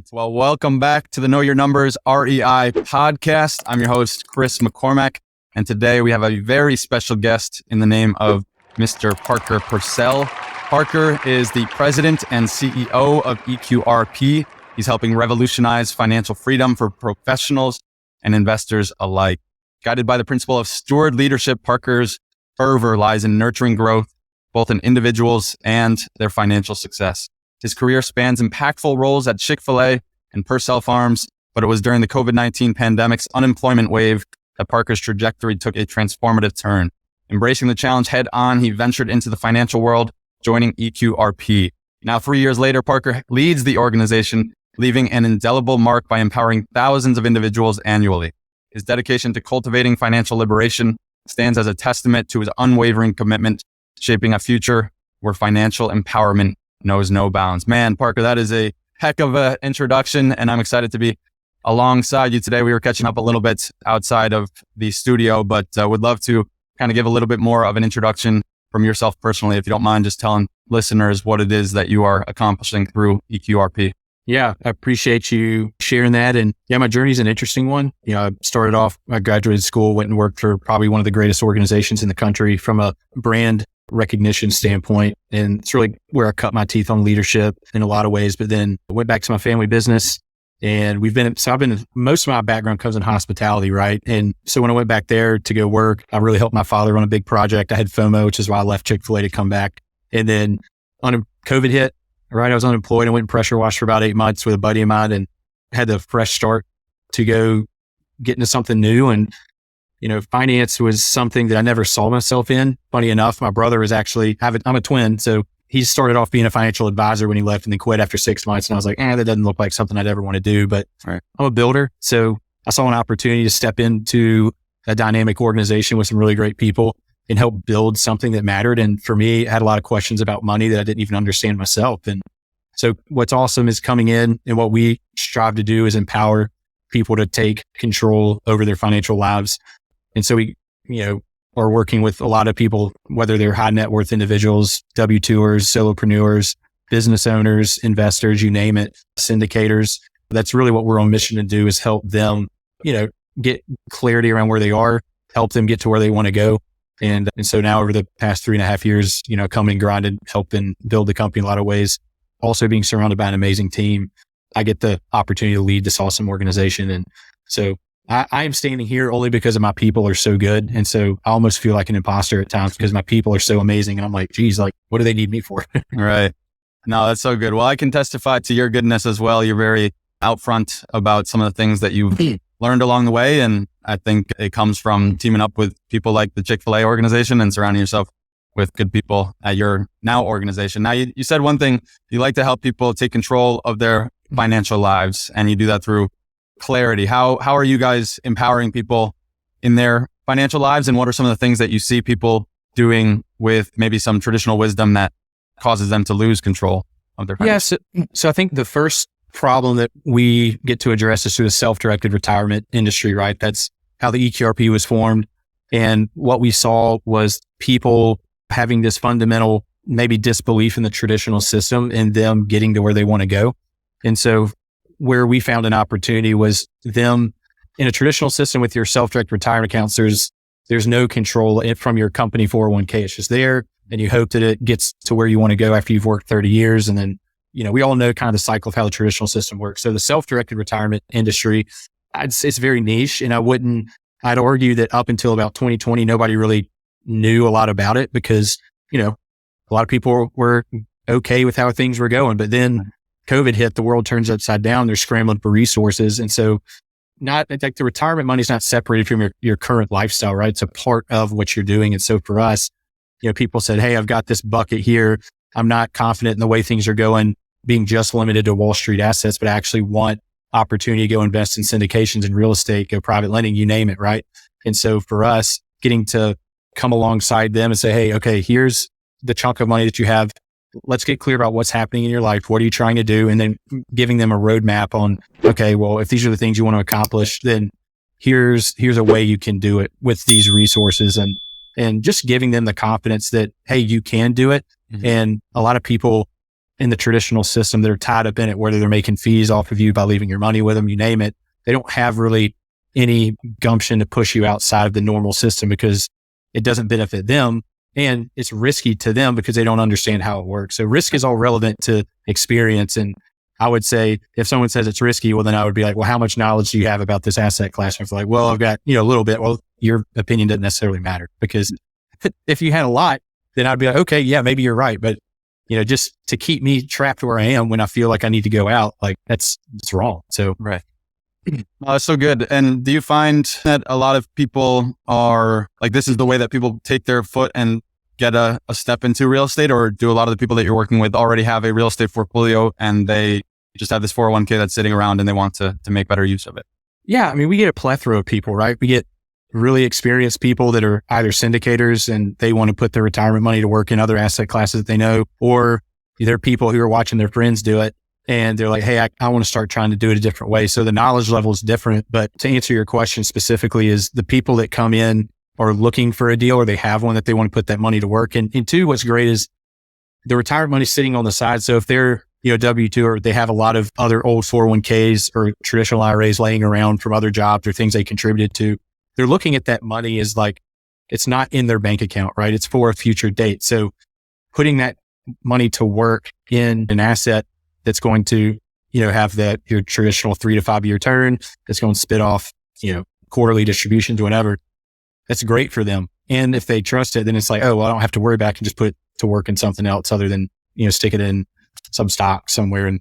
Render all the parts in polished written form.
right. Well, welcome back to the Know Your Numbers REI podcast. I'm your host, Chris McCormack. And today we have a very special guest in the name of Mr. Parker Purcell. Parker is the president and CEO of EQRP. He's helping revolutionize financial freedom for professionals and investors alike. Guided by the principle of steward leadership, Parker's fervor lies in nurturing growth, both in individuals and their financial success. His career spans impactful roles at Chick-fil-A and Pursell Farms, but it was during the COVID-19 pandemic's unemployment wave that Parker's trajectory took a transformative turn. Embracing the challenge head on, he ventured into the financial world, joining EQRP. Now, 3 years later, Parker leads the organization, leaving an indelible mark by empowering thousands of individuals annually. His dedication to cultivating financial liberation stands as a testament to his unwavering commitment to shaping a future where financial empowerment knows no bounds. Man, Parker, that is a heck of an introduction, and I'm excited to be alongside you today. We were catching up a little bit outside of the studio, but would love to kind of give a little bit more of an introduction from yourself personally, if you don't mind just telling listeners what it is that you are accomplishing through EQRP. Yeah, I appreciate you sharing that. And yeah, my journey is an interesting one. You know, I graduated school, went and worked for probably one of the greatest organizations in the country from a brand recognition standpoint. And it's really where I cut my teeth on leadership in a lot of ways. But then I went back to my family business, and most of my background comes in hospitality, right? And so when I went back there to go work, I really helped my father run a big project. I had FOMO, which is why I left Chick-fil-A to come back. And then COVID hit, right? I was unemployed. I went and pressure washed for about 8 months with a buddy of mine and had the fresh start to go get into something new. And you know, finance was something that I never saw myself in. Funny enough, my brother is actually, I'm a twin. So he started off being a financial advisor when he left and then quit after 6 months. And I was like, that doesn't look like something I'd ever want to do, but right. I'm a builder. So I saw an opportunity to step into a dynamic organization with some really great people and help build something that mattered. And for me, I had a lot of questions about money that I didn't even understand myself. And so what's awesome is coming in, and what we strive to do is empower people to take control over their financial lives. And so we, are working with a lot of people, whether they're high net worth individuals, W-2ers, solopreneurs, business owners, investors, you name it, syndicators. That's really what we're on mission to do, is help them, get clarity around where they are, help them get to where they want to go. And so now over the past 3.5 years, coming and grinding, helping build the company in a lot of ways, also being surrounded by an amazing team. I get the opportunity to lead this awesome organization. And so I am standing here only because of my people are so good. And so I almost feel like an imposter at times because my people are so amazing. And I'm like, geez, what do they need me for? Right. No, that's so good. Well, I can testify to your goodness as well. You're very out front about some of the things that you've learned along the way. And I think it comes from teaming up with people like the Chick-fil-A organization and surrounding yourself with good people at your now organization. Now, you said one thing, you like to help people take control of their financial lives, and you do that through clarity. How are you guys empowering people in their financial lives? And what are some of the things that you see people doing with maybe some traditional wisdom that causes them to lose control of their finances? Yeah. So I think the first problem that we get to address is through the self-directed retirement industry, right? That's how the EQRP was formed. And what we saw was people having this fundamental, maybe disbelief in the traditional system and them getting to where they want to go. And so where we found an opportunity was them in a traditional system with your self-directed retirement accounts, there's no control from your company 401k. It's just there, and you hope that it gets to where you want to go after you've worked 30 years. And then, we all know kind of the cycle of how the traditional system works. So the self-directed retirement industry, it's very niche. And I'd argue that up until about 2020, nobody really knew a lot about it because, a lot of people were okay with how things were going. But then COVID hit, the world turns upside down. They're scrambling for resources. And so the retirement money is not separated from your current lifestyle, right? It's a part of what you're doing. And so for us, people said, hey, I've got this bucket here. I'm not confident in the way things are going, being just limited to Wall Street assets, but I actually want opportunity to go invest in syndications and real estate, go private lending, you name it, right? And so for us, getting to come alongside them and say, hey, okay, here's the chunk of money that you have. Let's get clear about what's happening in your life. What are you trying to do? And then giving them a roadmap on, okay, well, if these are the things you want to accomplish, then here's a way you can do it with these resources, and just giving them the confidence that, hey, you can do it. Mm-hmm. And a lot of people in the traditional system that are tied up in it, whether they're making fees off of you by leaving your money with them, you name it. They don't have really any gumption to push you outside of the normal system because it doesn't benefit them. And it's risky to them because they don't understand how it works. So risk is all relevant to experience. And I would say if someone says it's risky, well, then I would be like, well, how much knowledge do you have about this asset class? And if they're like, well, I've got, a little bit. Well, your opinion doesn't necessarily matter because if you had a lot, then I'd be like, okay, yeah, maybe you're right. But, just to keep me trapped where I am when I feel like I need to go out, like it's wrong. So, right. Oh, that's so good. And do you find that a lot of people are like, this is the way that people take their foot and get a step into real estate? Or do a lot of the people that you're working with already have a real estate portfolio and they just have this 401k that's sitting around and they want to make better use of it? Yeah. I mean, we get a plethora of people, right? We get really experienced people that are either syndicators and they want to put their retirement money to work in other asset classes that they know, or there are people who are watching their friends do it. And they're like, hey, I want to start trying to do it a different way. So the knowledge level is different. But to answer your question specifically is the people that come in are looking for a deal or they have one that they want to put that money to work. And two, what's great is the retirement money sitting on the side. So if they're, W-2 or they have a lot of other old 401ks or traditional IRAs laying around from other jobs or things they contributed to, they're looking at that money as like, it's not in their bank account, right? It's for a future date. So putting that money to work in an asset that's going to, have your traditional 3 to 5 year turn, that's going to spit off, quarterly distributions, whatever. That's great for them. And if they trust it, then it's like, oh, well, I don't have to worry about it. I can just put it to work in something else other than, stick it in some stock somewhere. And,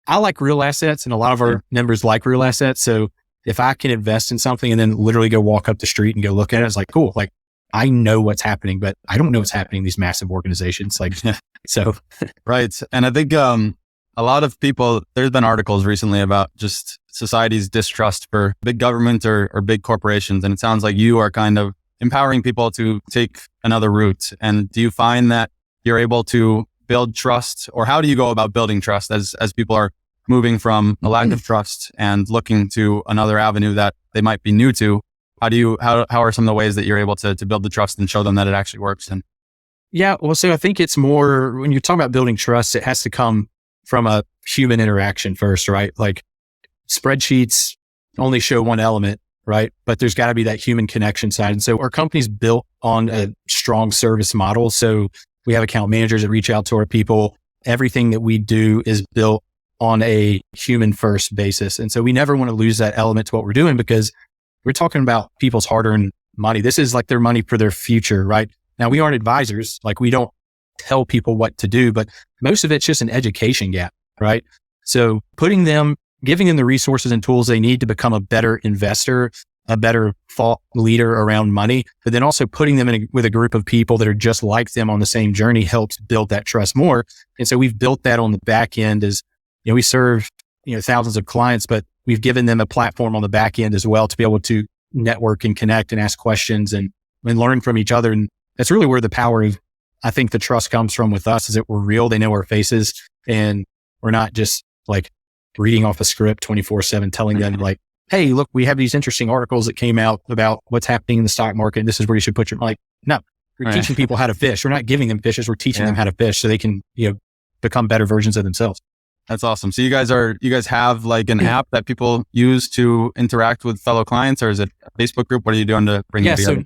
I like real assets and a lot of our members like real assets. So if I can invest in something and then literally go walk up the street and go look at it, it's like, cool. Like I know what's happening, but I don't know what's happening in these massive organizations. Like, so. Right. And I think, a lot of people, there's been articles recently about just society's distrust for big government or big corporations. And it sounds like you are kind of empowering people to take another route. And do you find that you're able to build trust, or how do you go about building trust as people are moving from a lack of trust and looking to another avenue that they might be new to? How are some of the ways that you're able to build the trust and show them that it actually works? And yeah, well, so I think it's more when you're talking about building trust, it has to come from a human interaction first, right? Like spreadsheets only show one element, right? But there's got to be that human connection side. And so our company's built on a strong service model. So we have account managers that reach out to our people. Everything that we do is built on a human first basis. And so we never want to lose that element to what we're doing because we're talking about people's hard-earned money. This is like their money for their future, right? Now we aren't advisors. Like we don't tell people what to do, but most of it's just an education gap, right? So giving them the resources and tools they need to become a better investor, a better thought leader around money, but then also putting them with a group of people that are just like them on the same journey helps build that trust more. And so we've built that on the back end as, we serve, thousands of clients, but we've given them a platform on the back end as well to be able to network and connect and ask questions and learn from each other. And that's really where the power of, I think the trust comes from with us is that we're real. They know our faces and we're not just like reading off a script 24/7, telling them like, hey, look, we have these interesting articles that came out about what's happening in the stock market. This is where you should put your, like, no, we're teaching people how to fish. We're not giving them fishes. We're teaching them how to fish so they can, become better versions of themselves. That's awesome. So you guys have like an app that people use to interact with fellow clients, or is it a Facebook group? What are you doing to bring it together?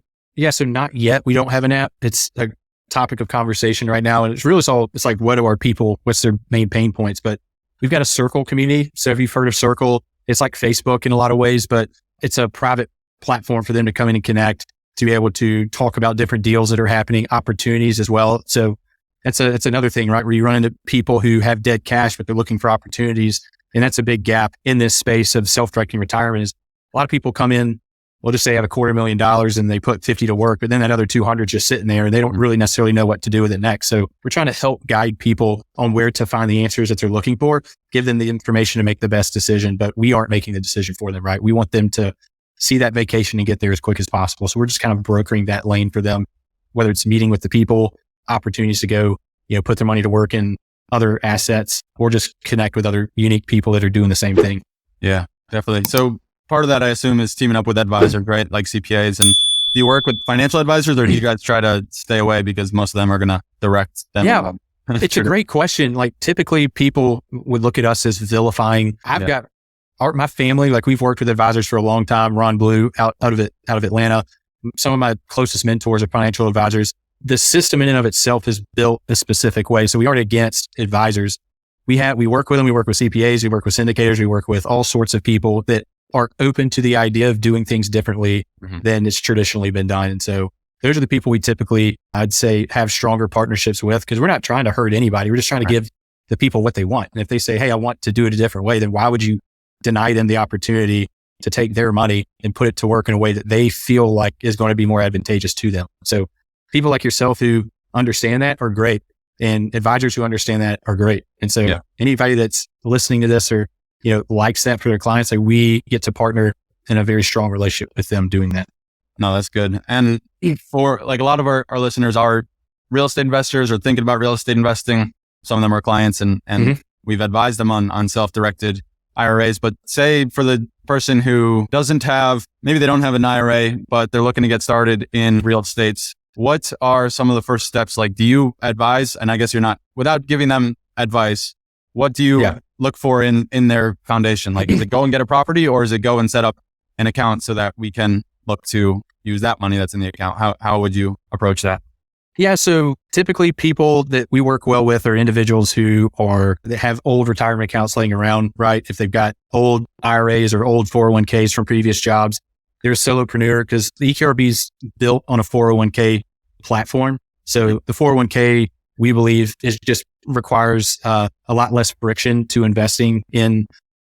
So not yet. We don't have an app. It's a topic of conversation right now. And it's really it's like, what's their main pain points? But we've got a Circle community. So if you've heard of Circle, it's like Facebook in a lot of ways, but it's a private platform for them to come in and connect, to be able to talk about different deals that are happening, opportunities as well. So that's another thing, right? Where you run into people who have dead cash, but they're looking for opportunities. And that's a big gap in this space of self-directing retirement is a lot of people come in, we'll just say have $250,000 and they put 50 to work, but then that other 200 just sitting there and they don't really necessarily know what to do with it next. So we're trying to help guide people on where to find the answers that they're looking for, give them the information to make the best decision, but we aren't making the decision for them, right? We want them to see that vacation and get there as quick as possible. So we're just kind of brokering that lane for them, whether it's meeting with the people, opportunities to go, put their money to work in other assets, or just connect with other unique people that are doing the same thing. Yeah, definitely. So part of that, I assume, is teaming up with advisors, right? Like CPAs. And do you work with financial advisors, or do you guys try to stay away because most of them are going to direct them? Yeah. It's a great question. Like typically people would look at us as vilifying. I've got my family, like we've worked with advisors for a long time. Ron Blue out of Atlanta. Some of my closest mentors are financial advisors. The system in and of itself is built a specific way. So we aren't against advisors. We work with them. We work with CPAs. We work with syndicators. We work with all sorts of people that are open to the idea of doing things differently than it's traditionally been done. And so those are the people we typically, I'd say, have stronger partnerships with, because we're not trying to hurt anybody. We're just trying to give the people what they want. And if they say, hey, I want to do it a different way, then why would you deny them the opportunity to take their money and put it to work in a way that they feel like is going to be more advantageous to them? So people like yourself who understand that are great. And advisors who understand that are great. And so anybody that's listening to this or, likes that for their clients, like we get to partner in a very strong relationship with them doing that. No, that's good. And for like a lot of our listeners are real estate investors or thinking about real estate investing. Some of them are clients and we've advised them on self-directed IRAs. But say for the person who maybe they don't have an IRA, but they're looking to get started in real estate, what are some of the first steps? Like, do you advise? And I guess without giving them advice, what do you look for in their foundation? Like, is it go and get a property, or is it go and set up an account so that we can look to use that money that's in the account? How would you approach that? Yeah. So typically people that we work well with are individuals that have old retirement accounts laying around, right? If they've got old IRAs or old 401ks from previous jobs, they're a solopreneur, because the EQRP is built on a 401k platform. So the 401k, we believe, requires a lot less friction to investing in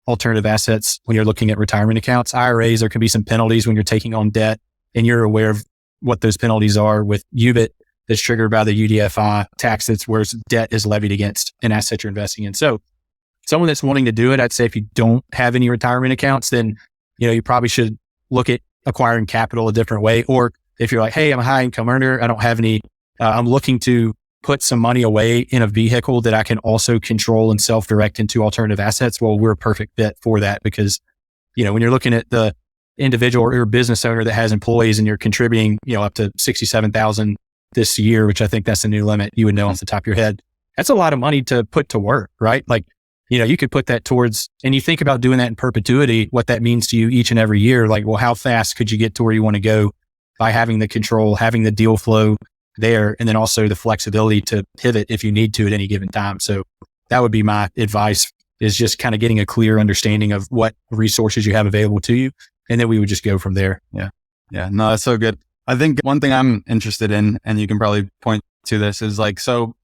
alternative assets when you're looking at retirement accounts. IRAs, there can be some penalties when you're taking on debt, and you're aware of what those penalties are with UBIT that's triggered by the UDFI tax, that's where debt is levied against an asset you're investing in. So someone that's wanting to do it, I'd say if you don't have any retirement accounts, then you probably should look at acquiring capital a different way. Or if you're like, hey, I'm a high income earner, I don't have any, I'm looking to put some money away in a vehicle that I can also control and self-direct into alternative assets. Well, we're a perfect fit for that, because, when you're looking at the individual or business owner that has employees and you're contributing, up to $67,000 this year, which I think that's the new limit, you would know off the top of your head. That's a lot of money to put to work, right? Like, you could put that towards, and you think about doing that in perpetuity, what that means to you each and every year. Like, well, how fast could you get to where you want to go by having the control, having the deal flow there, and then also the flexibility to pivot if you need to at any given time. So that would be my advice, is just kind of getting a clear understanding of what resources you have available to you. And then we would just go from there. Yeah. Yeah. No, that's so good. I think one thing I'm interested in, and you can probably point to this, is like, so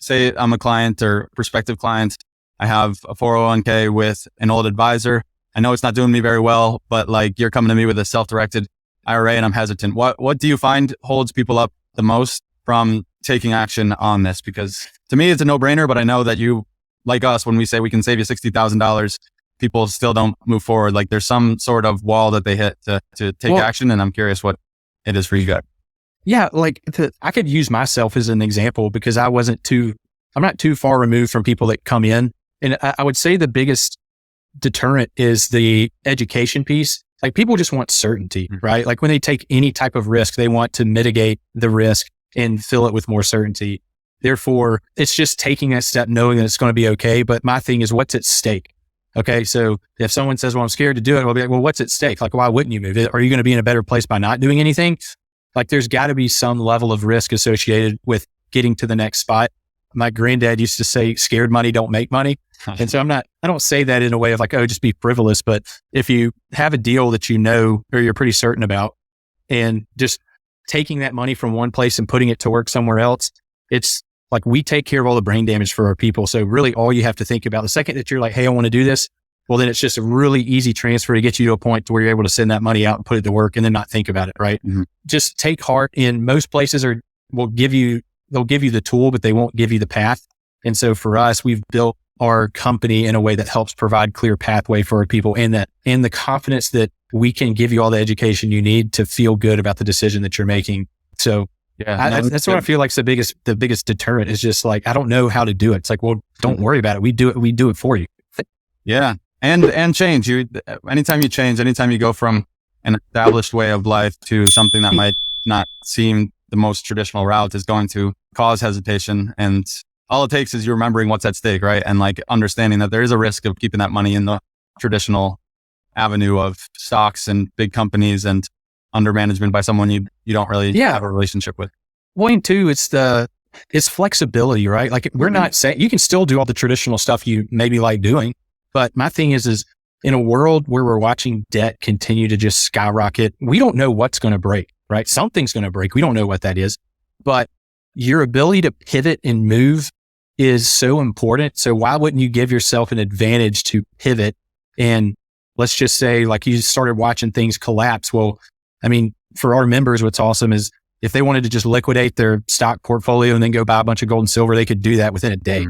say I'm a client or prospective client. I have a 401k with an old advisor. I know it's not doing me very well, but like you're coming to me with a self-directed IRA and I'm hesitant. What do you find holds people up the most from taking action on this? Because to me, it's a no-brainer, but I know that you, like us, when we say we can save you $60,000, people still don't move forward. Like there's some sort of wall that they hit to take action. And I'm curious what it is for you guys. Yeah. Like I could use myself as an example, because I'm not too far removed from people that come in. And I would say the biggest deterrent is the education piece. Like people just want certainty, right? Like when they take any type of risk, they want to mitigate the risk and fill it with more certainty. Therefore, it's just taking that step, knowing that it's going to be okay. But my thing is, what's at stake? Okay. So if someone says, well, I'm scared to do it, I'll be like, well, what's at stake? Like, why wouldn't you move it? Are you going to be in a better place by not doing anything? Like there's got to be some level of risk associated with getting to the next spot. My granddad used to say, scared money don't make money. And so I don't say that in a way of like, oh, just be frivolous. But if you have a deal that or you're pretty certain about, and just taking that money from one place and putting it to work somewhere else, it's like we take care of all the brain damage for our people. So really all you have to think about the second that you're like, hey, I want to do this, well, then it's just a really easy transfer to get you to a point to where you're able to send that money out and put it to work and then not think about it, right? Mm-hmm. Just take heart in most places they'll give you the tool, but they won't give you the path. And so for us, we've built our company in a way that helps provide clear pathway for our people, and the confidence that we can give you all the education you need to feel good about the decision that you're making. So that's what I feel like is the biggest deterrent, is just like, I don't know how to do it. It's like, well, don't worry about it. We do it for you. Yeah. And change. Anytime you change, anytime you go from an established way of life to something that might not seem the most traditional route, is going to cause hesitation. And all it takes is you remembering what's at stake, right? And like understanding that there is a risk of keeping that money in the traditional avenue of stocks and big companies and under management by someone you don't really have a relationship with. Point two, it's flexibility, right? Like we're not saying you can still do all the traditional stuff you maybe like doing, but my thing is in a world where we're watching debt continue to just skyrocket, we don't know what's going to break, right? Something's going to break. We don't know what that is, but your ability to pivot and move is so important. So why wouldn't you give yourself an advantage to pivot? And let's just say like you started watching things collapse. Well, I mean, for our members, what's awesome is if they wanted to just liquidate their stock portfolio and then go buy a bunch of gold and silver, they could do that within a day.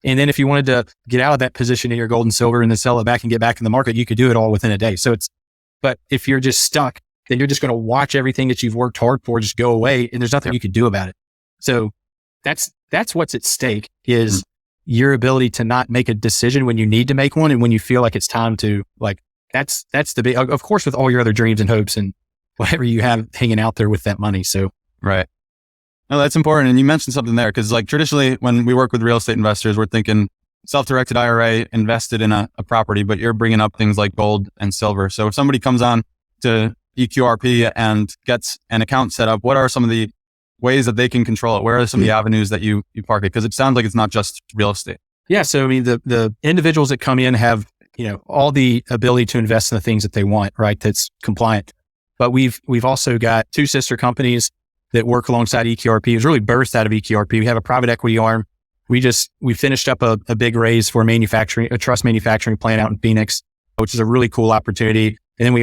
And then if you wanted to get out of that position in your gold and silver and then sell it back and get back in the market, you could do it all within a day. But if you're just stuck, then you're just going to watch everything that you've worked hard for just go away, and there's nothing you could do about it. So that's what's at stake is your ability to not make a decision when you need to make one. And when you feel like it's time to, like, that's the big, of course, with all your other dreams and hopes and whatever you have hanging out there with that money. So, right. No, that's important. And you mentioned something there because like traditionally when we work with real estate investors, we're thinking self-directed IRA invested in a property, but you're bringing up things like gold and silver. So if somebody comes on to EQRP and gets an account set up, what are some of the ways that they can control it? Where are some of the avenues that you park it? Because it sounds like it's not just real estate. Yeah. So, I mean, the individuals that come in have, all the ability to invest in the things that they want, right? That's compliant. But we've also got two sister companies that work alongside EQRP. It was really birthed out of EQRP. We have a private equity arm. We finished up a big raise for a truss manufacturing plant out in Phoenix, which is a really cool opportunity. And then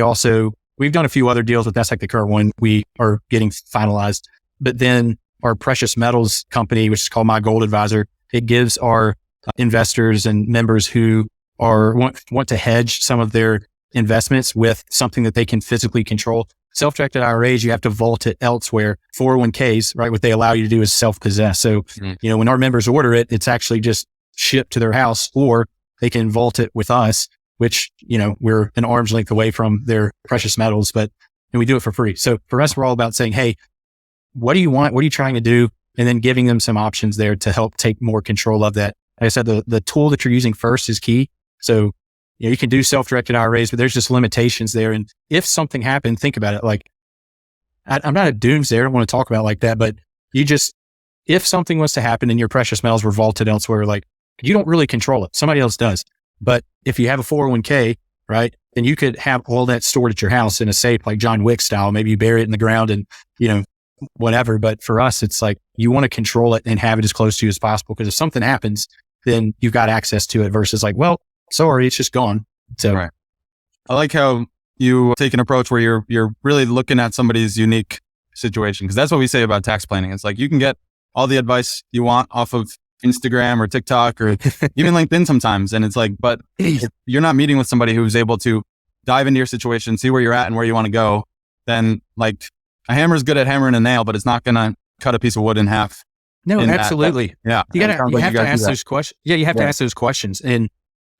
we've done a few other deals, but that's like the current one we are getting finalized. But then our precious metals company, which is called My Gold Advisor, it gives our investors and members who want to hedge some of their investments with something that they can physically control. Self-directed IRAs, you have to vault it elsewhere. 401ks, right? What they allow you to do is self-possess. So, when our members order it, it's actually just shipped to their house, or they can vault it with us, which, we're an arm's length away from their precious metals, and we do it for free. So for us, we're all about saying, hey, what do you want? What are you trying to do? And then giving them some options there to help take more control of that. Like I said, the tool that you're using first is key. So, you can do self-directed IRAs, but there's just limitations there. And if something happened, think about it. Like, I'm not a doomsday. I don't want to talk about it like that, but if something was to happen and your precious metals were vaulted elsewhere, like you don't really control it. Somebody else does. But if you have a 401k, right, then you could have all that stored at your house in a safe, like John Wick style. Maybe you bury it in the ground and, whatever. But for us, it's like you want to control it and have it as close to you as possible. Because if something happens, then you've got access to it versus like, well, sorry, it's just gone. So, right. I like how you take an approach where you're really looking at somebody's unique situation. Because that's what we say about tax planning. It's like you can get all the advice you want off of Instagram or TikTok or even LinkedIn sometimes. And it's like, but if you're not meeting with somebody who's able to dive into your situation, see where you're at and where you want to go, then like a hammer is good at hammering a nail, but it's not going to cut a piece of wood in half. No, absolutely. Yeah. You have to ask those questions. Yeah. You have to ask those questions. And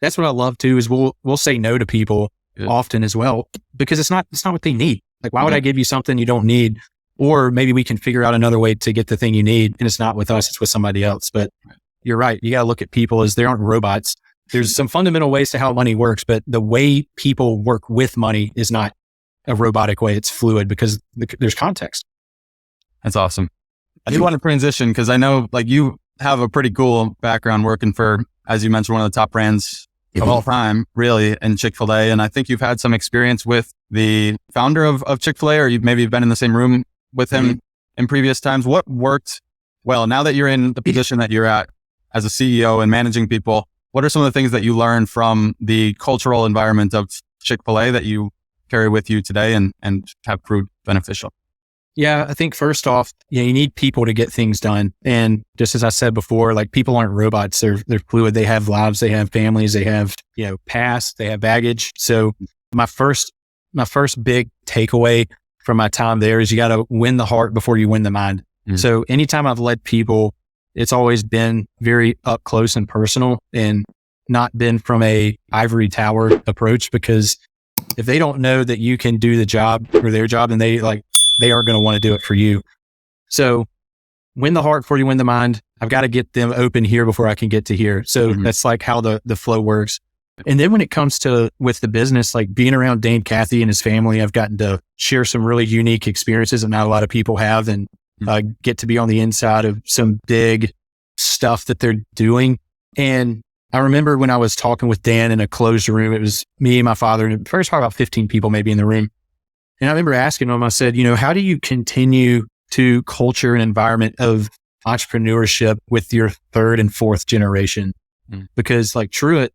that's what I love too, is we'll say no to people often as well, because it's not what they need. Like, why would I give you something you don't need? Or maybe we can figure out another way to get the thing you need. And it's not with us, it's with somebody else. But you're right. You got to look at people as they aren't robots. There's some fundamental ways to how money works, but the way people work with money is not a robotic way. It's fluid because there's context. That's awesome. I do want to transition because I know like you have a pretty cool background working for, as you mentioned, one of the top brands of all time, really, in Chick-fil-A. And I think you've had some experience with the founder of Chick-fil-A, or you've maybe been in the same room with him in previous times. What worked well? Now that you're in the position that you're at as a CEO and managing people, what are some of the things that you learned from the cultural environment of Chick-fil-A that you carry with you today and have proved beneficial? Yeah, I think first off, you need people to get things done. And just as I said before, like people aren't robots. They're fluid. They have lives. They have families. They have, past. They have baggage. So my first big takeaway from my time there is you got to win the heart before you win the mind. So anytime I've led people, it's always been very up close and personal and not been from a ivory tower approach, because if they don't know that you can do the job or their job, then they are going to want to do it for you. So win the heart before you win the mind. I've got to get them open here before I can get to here. So that's like how the flow works. And then when it comes to with the business, like being around Dane Cathy and his family, I've gotten to share some really unique experiences that not a lot of people have, and get to be on the inside of some big stuff that they're doing. And I remember when I was talking with Dan in a closed room, it was me and my father, and first probably about 15 people maybe in the room. And I remember asking him, I said, how do you continue to culture an environment of entrepreneurship with your third and fourth generation? Because like Truett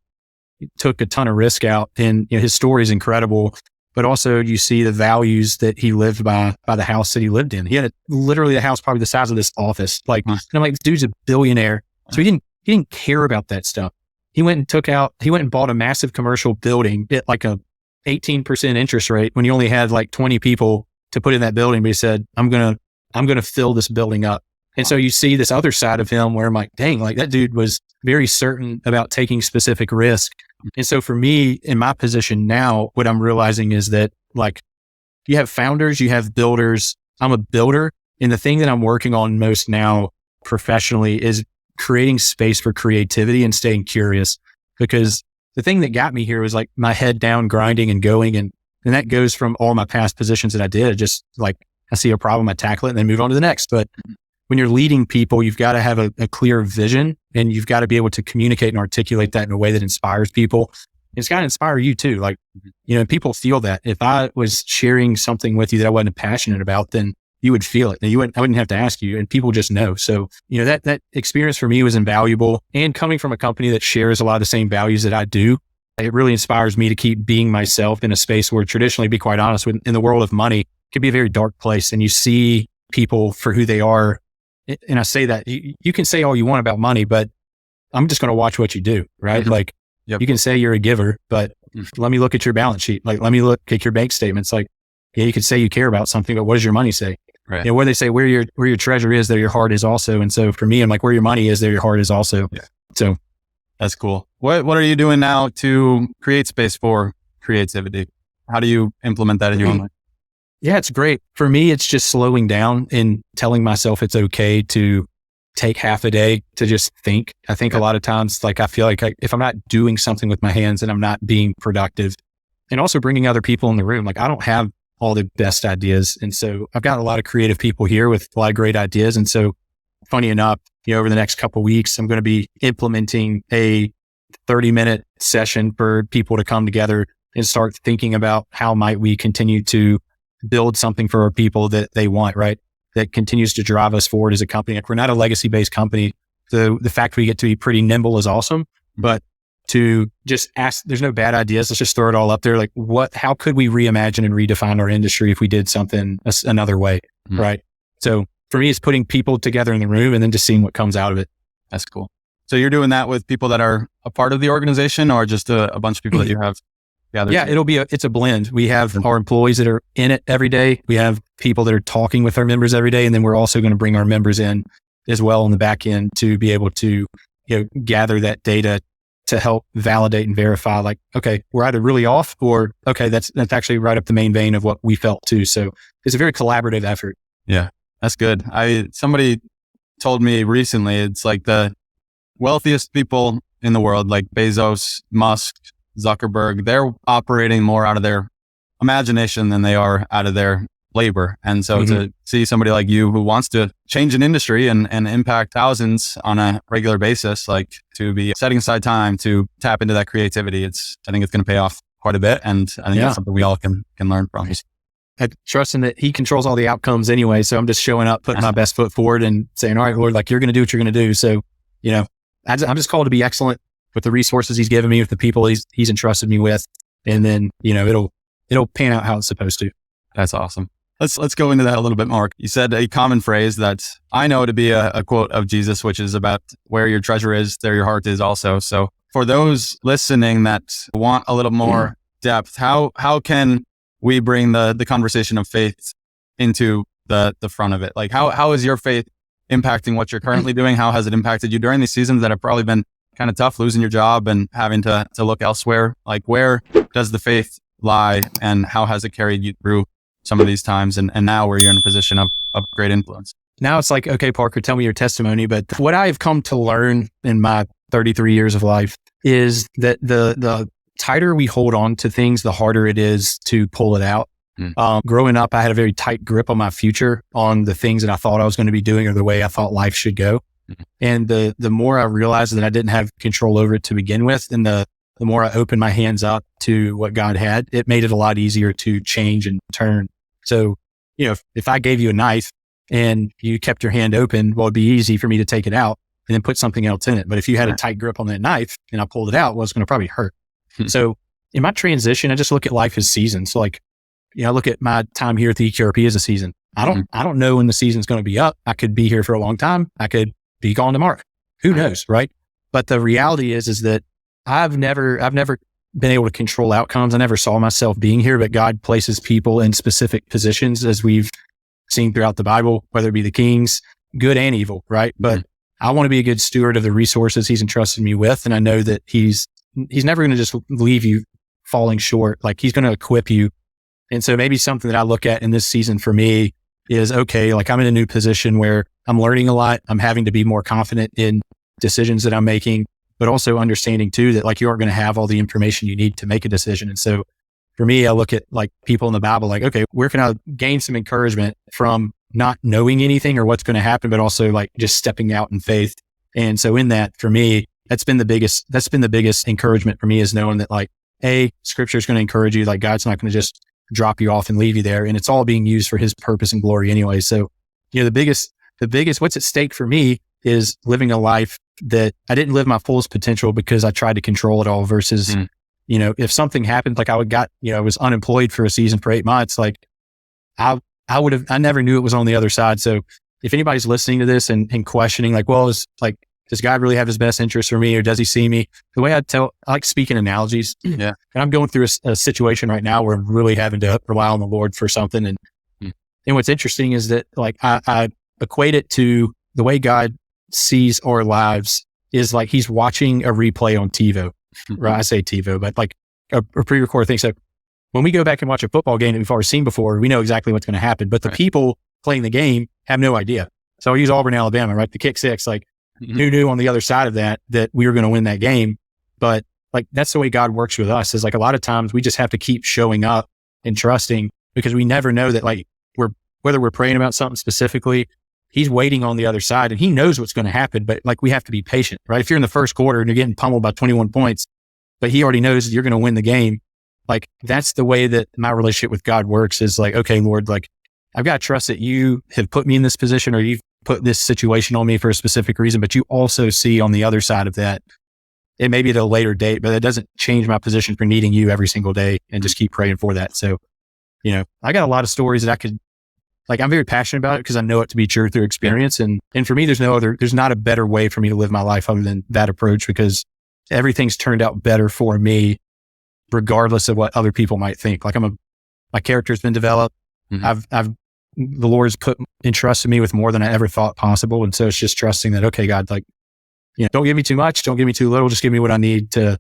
took a ton of risk out, and his story is incredible, but also you see the values that he lived by the house that he lived in. He had literally a house probably the size of this office. Like, and I'm like, this dude's a billionaire. So he didn't care about that stuff. He went and bought a massive commercial building at like a 18% interest rate when he only had like 20 people to put in that building. But he said, I'm going to fill this building up. And so you see this other side of him where I'm like, dang, like that dude was very certain about taking specific risk. And so for me, in my position now, what I'm realizing is that like you have founders, you have builders. I'm a builder. And the thing that I'm working on most now professionally is creating space for creativity and staying curious. Because the thing that got me here was like my head down, grinding and going. And that goes from all my past positions that I did. Just like I see a problem, I tackle it and then move on to the next. But when you're leading people, you've got to have a clear vision, and you've got to be able to communicate and articulate that in a way that inspires people. It's got to inspire you too. Like, people feel that. If I was sharing something with you that I wasn't passionate about, then you would feel it. I wouldn't have to ask you, and people just know. So, that experience for me was invaluable. And coming from a company that shares a lot of the same values that I do, it really inspires me to keep being myself in a space where traditionally, to be quite honest, in the world of money, it can be a very dark place, and you see people for who they are. And I say that you can say all you want about money, but I'm just going to watch what you do, right? Like you can say you're a giver, but let me look at your balance sheet. Like, let me look at your bank statements. Like, yeah, you could say you care about something, but what does your money say? Right. Where they say where your treasure is, there your heart is also. And so for me, I'm like, where your money is, there your heart is also. Yeah. So that's cool. What are you doing now to create space for creativity? How do you implement that in your own life? Yeah, it's great. For me, it's just slowing down and telling myself it's okay to take half a day to just think. I think a lot of times, like I feel like if I'm not doing something with my hands and I'm not being productive, and also bringing other people in the room, like I don't have all the best ideas. And so I've got a lot of creative people here with a lot of great ideas. And so funny enough, over the next couple of weeks, I'm going to be implementing a 30-minute session for people to come together and start thinking about how might we continue to build something for our people that they want, right? That continues to drive us forward as a company. Like we're not a legacy-based company. The fact we get to be pretty nimble is awesome, but to just ask, there's no bad ideas. Let's just throw it all up there. Like how could we reimagine and redefine our industry if we did something another way, right? So for me, it's putting people together in the room and then just seeing what comes out of it. That's cool. So you're doing that with people that are a part of the organization, or just a bunch of people that you have? Yeah, it's a blend. We have our employees that are in it every day. We have people that are talking with our members every day. And then we're also going to bring our members in as well on the back end to be able to, gather that data to help validate and verify, like, okay, we're either really off, or okay, that's actually right up the main vein of what we felt too. So it's a very collaborative effort. Yeah, that's good. Somebody told me recently, it's like the wealthiest people in the world, like Bezos, Musk, Zuckerberg, they're operating more out of their imagination than they are out of their labor. And so to see somebody like you who wants to change an industry and impact thousands on a regular basis, like to be setting aside time to tap into that creativity, I think it's going to pay off quite a bit. And I think that's something we all can learn from. I trust in that he controls all the outcomes anyway. So I'm just showing up, putting my best foot forward and saying, all right, Lord, like you're going to do what you're going to do. So, I'm just called to be excellent with the resources he's given me, with the people he's entrusted me with. And then, it'll pan out how it's supposed to. That's awesome. Let's go into that a little bit more. You said a common phrase that I know to be a quote of Jesus, which is about where your treasure is, there your heart is also. So for those listening that want a little more depth, how can we bring the conversation of faith into the front of it? Like how is your faith impacting what you're currently doing? How has it impacted you during these seasons that have probably been kind of tough, losing your job and having to look elsewhere? Like where does the faith lie, and how has it carried you through some of these times and now where you're in a position of great influence? now it's like, okay, Parker, tell me your testimony. But what I've come to learn in my 33 years of life is that the tighter we hold on to things, the harder it is to pull it out. Growing up, I had a very tight grip on my future, on the things that I thought I was going to be doing or the way I thought life should go. And the more I realized that I didn't have control over it to begin with, and the more I opened my hands up to what God had, it made it a lot easier to change and turn. So, if I gave you a knife and you kept your hand open, well, it'd be easy for me to take it out and then put something else in it. But if you had a tight grip on that knife and I pulled it out, well, it's going to probably hurt. So in my transition, I just look at life as seasons. So like, I look at my time here at the EQRP as a season. I don't know when the season's going to be up. I could be here for a long time. I could be gone tomorrow. Who knows, right? But the reality is that I've never been able to control outcomes. I never saw myself being here, but God places people in specific positions, as we've seen throughout the Bible, whether it be the kings, good and evil, right? But I want to be a good steward of the resources He's entrusted me with. And I know that He's never going to just leave you falling short. Like He's going to equip you. And so maybe something that I look at in this season for me is, okay, like I'm in a new position where I'm learning a lot. I'm having to be more confident in decisions that I'm making, but also understanding too that like you aren't going to have all the information you need to make a decision. And so for me, I look at like people in the Bible, like, okay, where can I gain some encouragement from not knowing anything or what's going to happen, but also like just stepping out in faith. And so in that, for me, that's been the biggest encouragement for me, is knowing that like, Scripture is going to encourage you. Like God's not going to just drop you off and leave you there. And it's all being used for His purpose and glory anyway. So, the biggest what's at stake for me is living a life that I didn't live my fullest potential because I tried to control it all versus, if something happened, like I was unemployed for a season for 8 months, like I never knew it was on the other side. So if anybody's listening to this and questioning like, well, does God really have His best interest for me, or does He see me? The way I like speaking analogies. Yeah. And I'm going through a situation right now where I'm really having to rely on the Lord for something. And what's interesting is that like I equate it to the way God sees our lives is like He's watching a replay on TiVo, right? I say TiVo, but like a pre-recorded thing. So when we go back and watch a football game that we've already seen before, we know exactly what's going to happen, but the people playing the game have no idea. So I'll use Auburn, Alabama, right? The kick six, like who knew on the other side of that we were going to win that game? But like, that's the way God works with us, is like a lot of times we just have to keep showing up and trusting, because we never know that like whether we're praying about something specifically, He's waiting on the other side and He knows what's going to happen, but like we have to be patient, right? If you're in the first quarter and you're getting pummeled by 21 points, but He already knows you're going to win the game. Like that's the way that my relationship with God works, is like, okay, Lord, like I've got to trust that You have put me in this position, or You've put this situation on me for a specific reason, but You also see on the other side of that. It may be at a later date, but it doesn't change my position for needing You every single day, and just keep praying for that. So, I got a lot of stories that I could, like, I'm very passionate about it because I know it to be true through experience. And for me, there's not a better way for me to live my life other than that approach, because everything's turned out better for me, regardless of what other people might think. Like my character's been developed. The Lord's entrusted me with more than I ever thought possible. And so it's just trusting that, okay, God, like, don't give me too much. Don't give me too little. Just give me what I need to,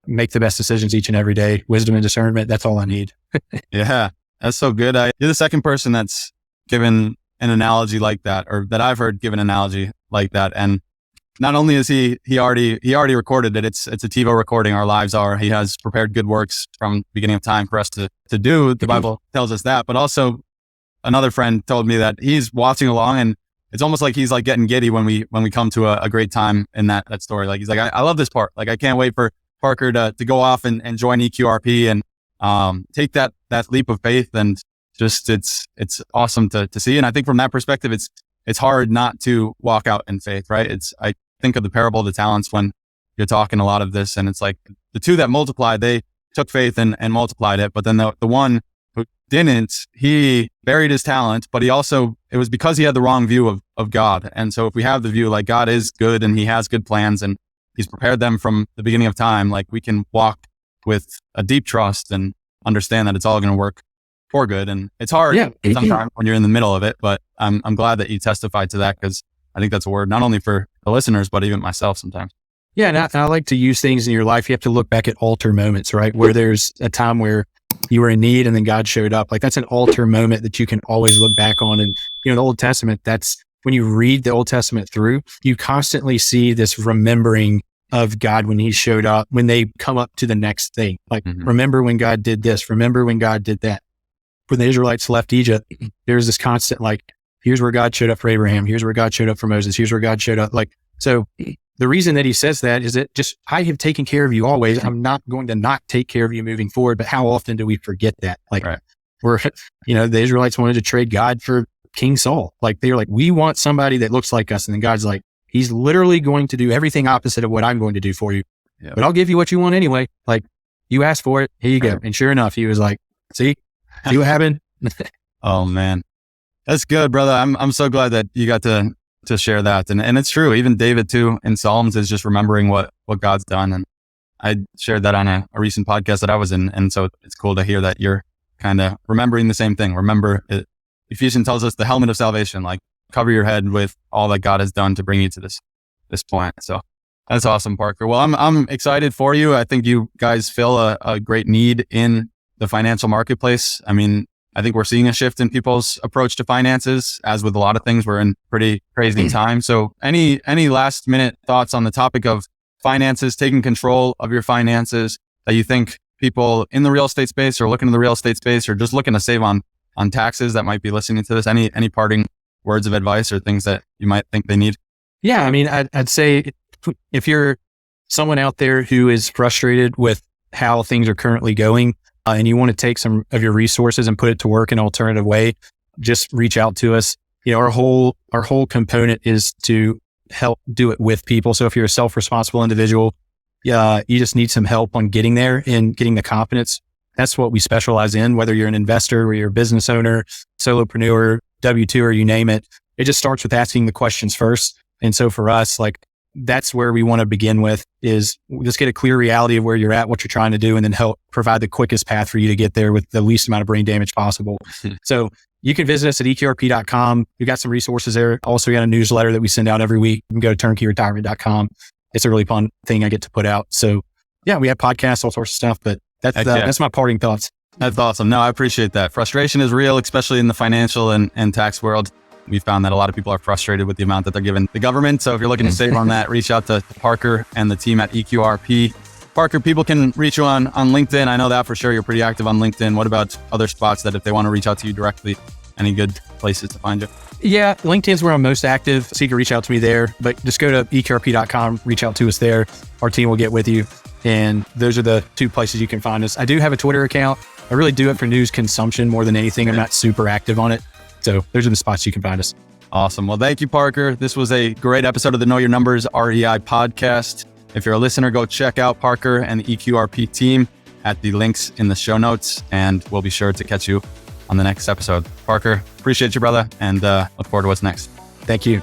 make the best decisions each and every day. Wisdom and discernment. That's all I need. Yeah, that's so good. You're the second person that's given an analogy like that, or that I've heard give an analogy like that. And not only is he already recorded it, it's a TiVo recording. Our lives are. He has prepared good works from beginning of time for us to do. The Bible tells us that, but also another friend told me that he's watching along, and it's almost like he's like getting giddy when we come to a great time in that story. Like he's like, I love this part. Like I can't wait for Parker to go off and join EQRP and take that leap of faith. And just it's awesome to see. And I think from that perspective, it's hard not to walk out in faith, right? I think of the parable of the talents when you're talking a lot of this, and it's like the two that multiplied, they took faith and multiplied it. But then the one who didn't, he buried his talent, but it was because he had the wrong view of God. And so if we have the view like God is good and He has good plans and He's prepared them from the beginning of time, like we can walk with a deep trust and understand that it's all going to work for good. And it's hard sometimes when you're in the middle of it, but I'm glad that you testified to that, because I think that's a word not only for the listeners, but even myself sometimes. Yeah. And I like to use things in your life. You have to look back at altar moments, right? Where there's a time where you were in need and then God showed up. Like that's an altar moment that you can always look back on. And the Old Testament, that's when you read the Old Testament through, you constantly see this remembering of God when he showed up, when they come up to the next thing. Like, remember when God did this, remember when God did that. When the Israelites left Egypt, there's this constant, like, here's where God showed up for Abraham. Here's where God showed up for Moses. Here's where God showed up. Like, so the reason that he says that is that just, I have taken care of you always. I'm not going to not take care of you moving forward. But how often do we forget that? Like, we're, the Israelites wanted to trade God for King Saul. Like, they were like, we want somebody that looks like us. And then God's like, he's literally going to do everything opposite of what I'm going to do for you. Yep. But I'll give you what you want anyway. Like, you asked for it. Here you go. And sure enough, he was like, see what happened? Oh man, that's good, brother. I'm so glad that you got to share that. And it's true. Even David too in Psalms is just remembering what God's done. And I shared that on a recent podcast that I was in. And so it's cool to hear that you're kind of remembering the same thing. Remember, Ephesians tells us the helmet of salvation, like, cover your head with all that God has done to bring you to this point. So that's awesome, Parker. Well, I'm excited for you. I think you guys fill a great need in the financial marketplace. I mean, I think we're seeing a shift in people's approach to finances. As with a lot of things, we're in pretty crazy time. So any last minute thoughts on the topic of finances, taking control of your finances, that you think people in the real estate space or looking in the real estate space or just looking to save on taxes that might be listening to this? Any parting words of advice or things that you might think they need? Yeah. I mean, I'd say if you're someone out there who is frustrated with how things are currently going, and you want to take some of your resources and put it to work in an alternative way, just reach out to us. Our whole component is to help do it with people. So if you're a self-responsible individual, you just need some help on getting there and getting the confidence. That's what we specialize in, whether you're an investor or you're a business owner, solopreneur, W-2, or you name it. It just starts with asking the questions first. And so for us, like, that's where we want to begin with, is just get a clear reality of where you're at, what you're trying to do, and then help provide the quickest path for you to get there with the least amount of brain damage possible. So you can visit us at EQRP.com. We've got some resources there. Also, we got a newsletter that we send out every week. You can go to turnkeyretirement.com. It's a really fun thing I get to put out. So yeah, we have podcasts, all sorts of stuff, but that's my parting thoughts. That's awesome. No, I appreciate that. Frustration is real, especially in the financial and tax world. We found that a lot of people are frustrated with the amount that they're giving the government. So if you're looking to save on that, reach out to Parker and the team at EQRP. Parker, people can reach you on LinkedIn. I know that for sure. You're pretty active on LinkedIn. What about other spots that if they want to reach out to you directly, any good places to find you? Yeah, LinkedIn's where I'm most active. So you can reach out to me there, but just go to EQRP.com, reach out to us there. Our team will get with you. And those are the two places you can find us. I do have a Twitter account. I really do it for news consumption more than anything. I'm not super active on it. So those are the spots you can find us. Awesome. Well, thank you, Parker. This was a great episode of the Know Your Numbers REI podcast. If you're a listener, go check out Parker and the EQRP team at the links in the show notes, and we'll be sure to catch you on the next episode. Parker, appreciate you, brother, and look forward to what's next. Thank you.